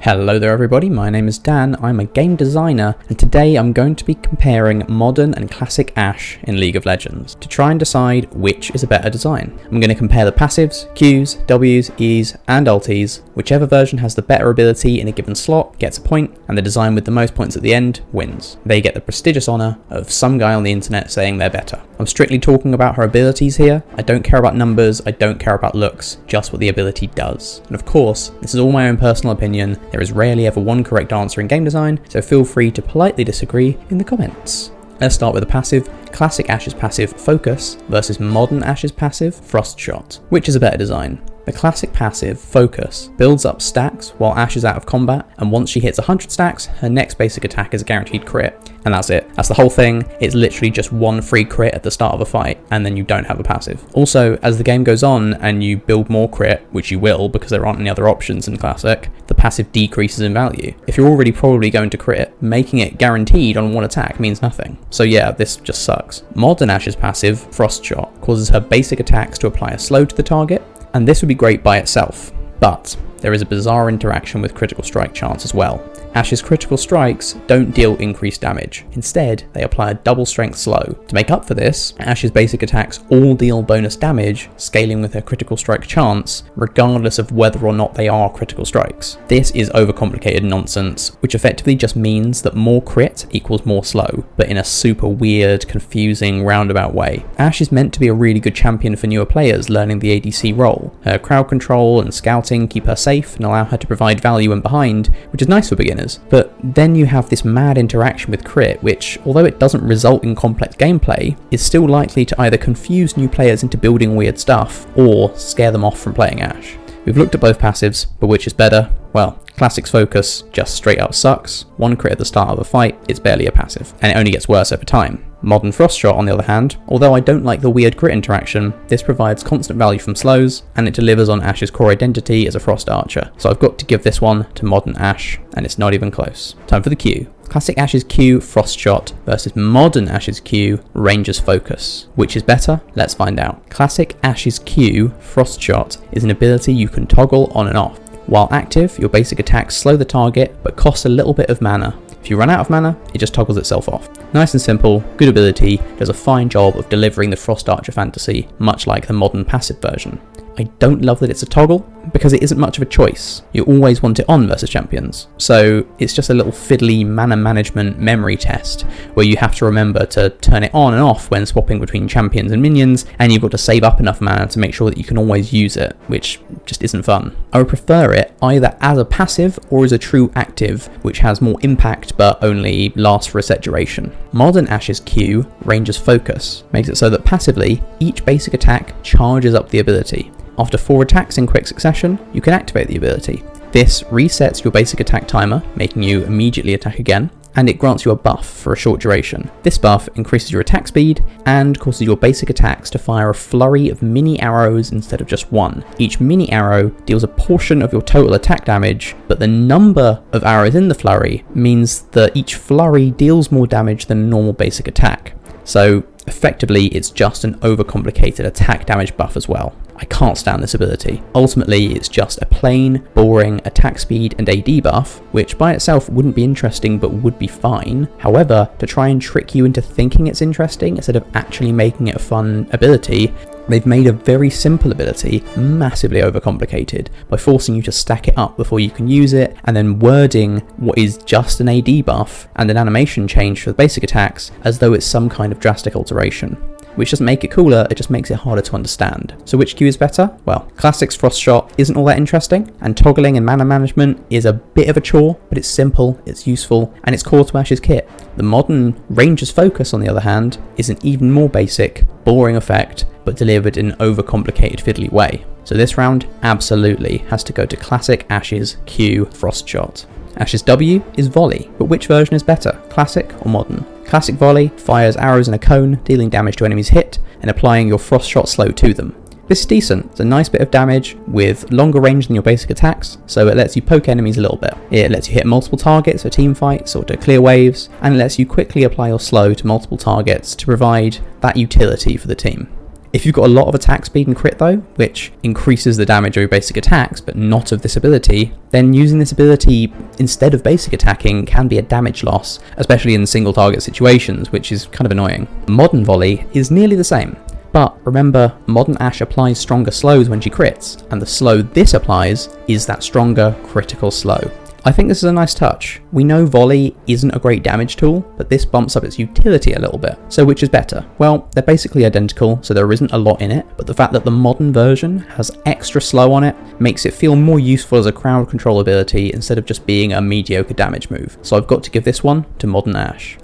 Hello there everybody, my name is Dan, I'm a game designer, and today I'm going to be comparing Modern and Classic Ashe in League of Legends to try and decide which is a better design. I'm going to compare the passives, Qs, Ws, Es, and ultis. Whichever version has the better ability in a given slot gets a point, and the design with the most points at the end wins. They get the prestigious honour of some guy on the internet saying they're better. I'm strictly talking about her abilities here. I don't care about numbers, I don't care about looks, just what the ability does. And of course, this is all my own personal opinion. There is rarely ever one correct answer in game design, so feel free to politely disagree in the comments. Let's start with the passive. Classic Ashe's passive Focus versus Modern Ashe's passive Hawkshot. Which is a better design? The classic passive, Focus, builds up stacks while Ashe is out of combat, and once she hits 100 stacks, her next basic attack is a guaranteed crit. And that's it. That's the whole thing. It's literally just one free crit at the start of a fight, and then you don't have a passive. Also, as the game goes on and you build more crit, which you will because there aren't any other options in Classic, the passive decreases in value. If you're already probably going to crit, making it guaranteed on one attack means nothing. So yeah, this just sucks. Modern Ashe's passive, Hawkshot, causes her basic attacks to apply a slow to the target, and this would be great by itself, but there is a bizarre interaction with critical strike chance as well. Ashe's critical strikes don't deal increased damage. Instead, they apply a double strength slow. To make up for this, Ashe's basic attacks all deal bonus damage, scaling with her critical strike chance, regardless of whether or not they are critical strikes. This is overcomplicated nonsense, which effectively just means that more crit equals more slow, but in a super weird, confusing, roundabout way. Ashe is meant to be a really good champion for newer players learning the ADC role. Her crowd control and scouting keep her safe and allow her to provide value when behind, which is nice for beginners. But then you have this mad interaction with crit, which, although it doesn't result in complex gameplay, is still likely to either confuse new players into building weird stuff, or scare them off from playing Ashe. We've looked at both passives, but which is better? Well, Classic's Focus just straight up sucks. One crit at the start of a fight, it's barely a passive, and it only gets worse over time. Modern Hawkshot, on the other hand, although I don't like the weird crit interaction, this provides constant value from slows, and it delivers on Ashe's core identity as a Frost Archer. So I've got to give this one to Modern Ashe, and it's not even close. Time for the Q. Classic Ashe's Q, Hawkshot, versus Modern Ashe's Q, Ranger's Focus. Which is better? Let's find out. Classic Ashe's Q, Hawkshot, is an ability you can toggle on and off. While active, your basic attacks slow the target, but cost a little bit of mana. If you run out of mana, it just toggles itself off. Nice and simple, good ability, does a fine job of delivering the Frost Archer fantasy, much like the modern passive version. I don't love that it's a toggle, because it isn't much of a choice. You always want it on versus champions. So it's just a little fiddly mana management memory test, where you have to remember to turn it on and off when swapping between champions and minions, and you've got to save up enough mana to make sure that you can always use it, which just isn't fun. I would prefer it either as a passive or as a true active, which has more impact but only lasts for a set duration. Modern Ashe's Q, Ranger's Focus, makes it so that passively, each basic attack charges up the ability. After 4 attacks in quick succession, you can activate the ability. This resets your basic attack timer, making you immediately attack again, and it grants you a buff for a short duration. This buff increases your attack speed and causes your basic attacks to fire a flurry of mini arrows instead of just one. Each mini arrow deals a portion of your total attack damage, but the number of arrows in the flurry means that each flurry deals more damage than a normal basic attack. So effectively, it's just an overcomplicated attack damage buff as well. I can't stand this ability. Ultimately, it's just a plain, boring attack speed and AD buff, which by itself wouldn't be interesting but would be fine. However, to try and trick you into thinking it's interesting instead of actually making it a fun ability, they've made a very simple ability massively overcomplicated by forcing you to stack it up before you can use it, and then wording what is just an AD buff and an animation change for the basic attacks as though it's some kind of drastic alteration. Which doesn't make it cooler, it just makes it harder to understand. So which Q is better? Well, Classic's Hawkshot isn't all that interesting, and toggling and mana management is a bit of a chore, but it's simple, it's useful, and it's core to Ashe's kit. The modern Ranger's Focus, on the other hand, is an even more basic, boring effect, but delivered in an overcomplicated fiddly way. So this round absolutely has to go to Classic Ashe's Q, Hawkshot. Ashe's W is Volley, but which version is better, Classic or Modern? Classic Volley fires arrows in a cone, dealing damage to enemies hit, and applying your Hawkshot slow to them. This is decent, it's a nice bit of damage with longer range than your basic attacks, so it lets you poke enemies a little bit. It lets you hit multiple targets for team fights or to clear waves, and it lets you quickly apply your slow to multiple targets to provide that utility for the team. If you've got a lot of attack speed and crit though, which increases the damage of your basic attacks but not of this ability, then using this ability instead of basic attacking can be a damage loss, especially in single target situations, which is kind of annoying. Modern Volley is nearly the same. But remember, Modern Ashe applies stronger slows when she crits, and the slow this applies is that stronger critical slow. I think this is a nice touch. We know Volley isn't a great damage tool, but this bumps up its utility a little bit. So which is better? Well, they're basically identical, so there isn't a lot in it, but the fact that the modern version has extra slow on it makes it feel more useful as a crowd control ability instead of just being a mediocre damage move. So I've got to give this one to Modern Ashe.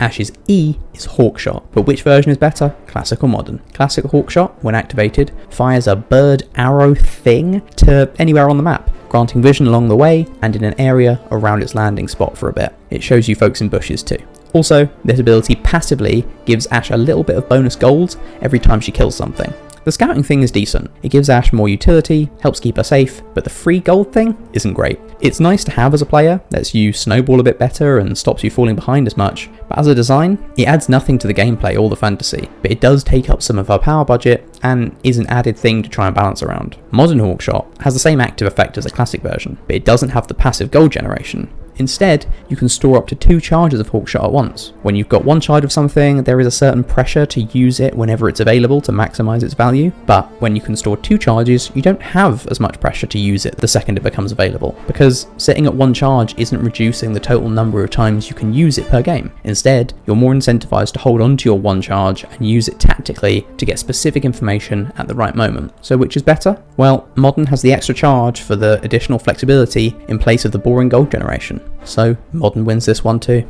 Ashe's E is Hawkshot, but which version is better, classic or modern? Classic Hawkshot, when activated, fires a bird arrow thing to anywhere on the map, granting vision along the way and in an area around its landing spot for a bit. It shows you folks in bushes too. Also, this ability passively gives Ashe a little bit of bonus gold every time she kills something. The scouting thing is decent. It gives Ashe more utility, helps keep her safe, but the free gold thing isn't great. It's nice to have as a player, lets you snowball a bit better and stops you falling behind as much, but as a design, it adds nothing to the gameplay or the fantasy, but it does take up some of our power budget and is an added thing to try and balance around. Modern Hawkshot has the same active effect as the classic version, but it doesn't have the passive gold generation. Instead, you can store up to 2 charges of Hawkshot at once. When you've got 1 charge of something, there is a certain pressure to use it whenever it's available to maximize its value, but when you can store 2 charges, you don't have as much pressure to use it the second it becomes available, because sitting at 1 charge isn't reducing the total number of times you can use it per game. Instead, you're more incentivized to hold on to your 1 charge and use it tactically to get specific information at the right moment. So which is better? Well, Modern has the extra charge for the additional flexibility in place of the boring gold generation. So Modern wins this one too.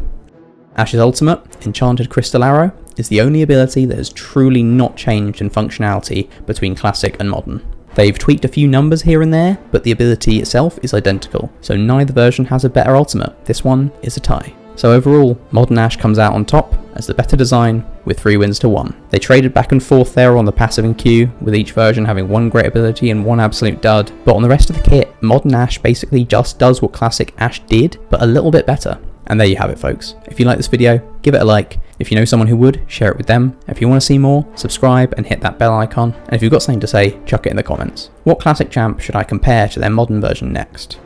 Ashe's ultimate, Enchanted Crystal Arrow, is the only ability that has truly not changed in functionality between Classic and Modern. They've tweaked a few numbers here and there, but the ability itself is identical, so neither version has a better ultimate. This one is a tie. So overall, Modern Ashe comes out on top as the better design with 3 wins to 1. They traded back and forth there on the passive and Q, with each version having 1 great ability and 1 absolute dud, but on the rest of the kit, Modern Ashe basically just does what Classic Ashe did, but a little bit better. And there you have it folks. If you like this video, give it a like. If you know someone who would, share it with them. If you want to see more, subscribe and hit that bell icon. And if you've got something to say, chuck it in the comments. What Classic champ should I compare to their Modern version next?